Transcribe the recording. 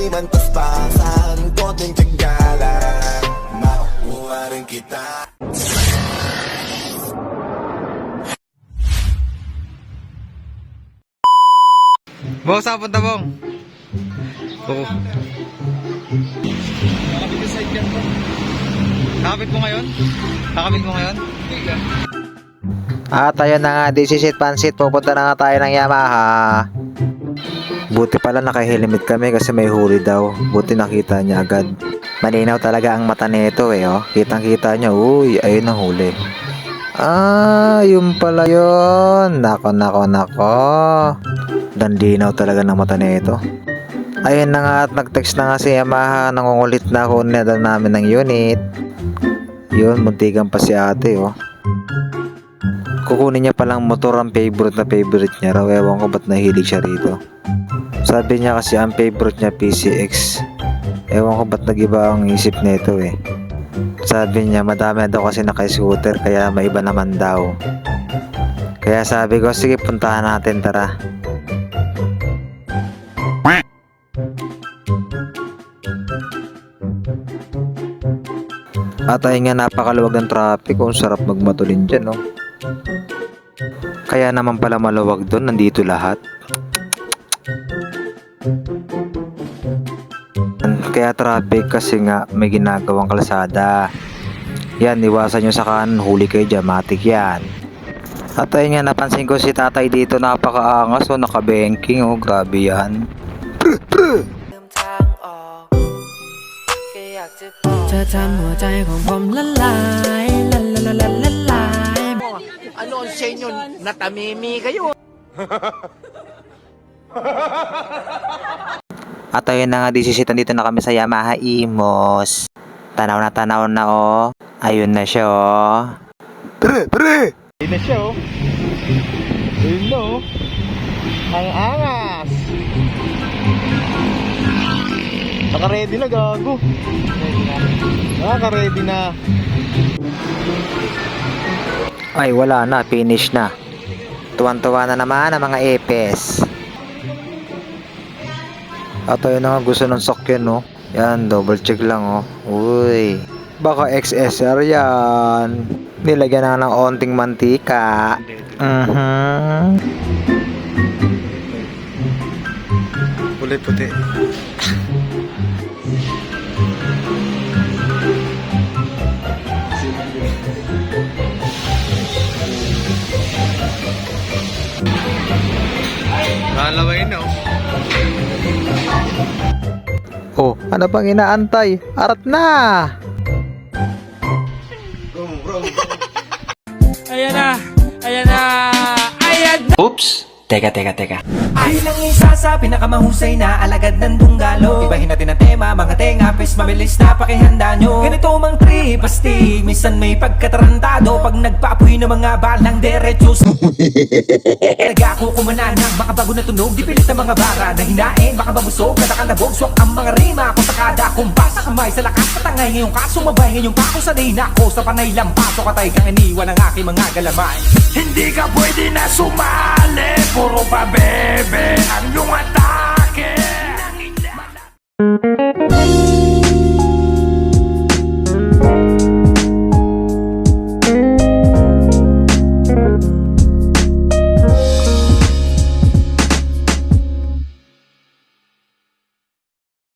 Di man paspasan, konting tigalan, makukuha rin kita. Bong, saan punta, Bong? Oo. Nakapit mo ngayon? Nakapit mo ngayon? At ayun na nga, this is it, Pansit. Pupunta na nga tayo ng Yamaha. Buti pala naka-helmet kami kasi may huli daw. Buti nakita niya agad. Malinaw talaga ang mata nito eh, oh. Kitang-kita niya, uy, ayun ang huli. Ah, yun pala yun. Nako. Dandinaw talaga ng mata nito. Ayun na nga at nag-text na nga si Yamaha. Nangungulit na ako na namin ng unit. Yun, muntikan pa si ate, oh. Kukunin niya palang motor ang favorite niya raw. Ewan ko ba't nahilig siya rito. Sabi niya kasi ang favorite niya PCX. Ewan ko ba't nag-iba ang isip nito eh. Sabi niya madami daw kasi naka-scooter kaya may iba naman daw. Kaya sabi ko sige puntahan natin, tara. At ayun nga, napakaluwag ng traffic. Ang sarap magmatulin dyan, no? Kaya naman pala maluwag doon, nandito lahat. Kaya traffic kasi nga may ginagawang kalsada. Yan, iwasan nyo sa kanan, huli kayo dyan, matik yan. At ayun nga, napansin ko si tatay dito, napakaangas, oh, nakabenking, oh, grabe yan. เธอทำหัวใจของผมละลายละลาย Ano ang sa inyo? Natamimi kayo. At ayun na nga, disisitan dito na kami sa Yamaha Imos. Tanaw na, oh. Ayun na siya, oh. Pre! Ayun na siya, oh. Ayun na, oh. Ang angas. Naka-ready na, gago. Naka-ready na. Ay, wala na, finish na. Tuwan-tuwa na naman ang mga epes. At ayun na nga, gusto ng sakyan, no. Yan, double check lang, oh. Uy, baka XSR yan. Nilagyan na ng onting mantika. Puti-puti. Nalaway na, Oh, ano pang inaantay? Arat na! Ayan na! Ayan na! Ayan na! Oops! Teka. Ayun ang isa sa pinakamahusay na alagad ng dunggalo. Ibahin natin ang tema, mga tenga, pes mabilis na pakihanda nyo. Ganito mang trip, pasti, minsan may pagkatarantado. Pag nagpaapoy ng mga balang derechos. Nag-akukumanan ng mga bago na tunog. Di pilit ang mga bara na hinain, baka mabusog, natakalabog. Swak ang mga rima, kung sakada, kumpas sa kamay, sa lakas patangay. Ngayong kaso mabay, ngayong kako sanay na ako. Sa panay lampaso katay kang iniwan ang aking mga galamay. Hindi ka pwede na sumali. Puro pa bebe ang iyong atake.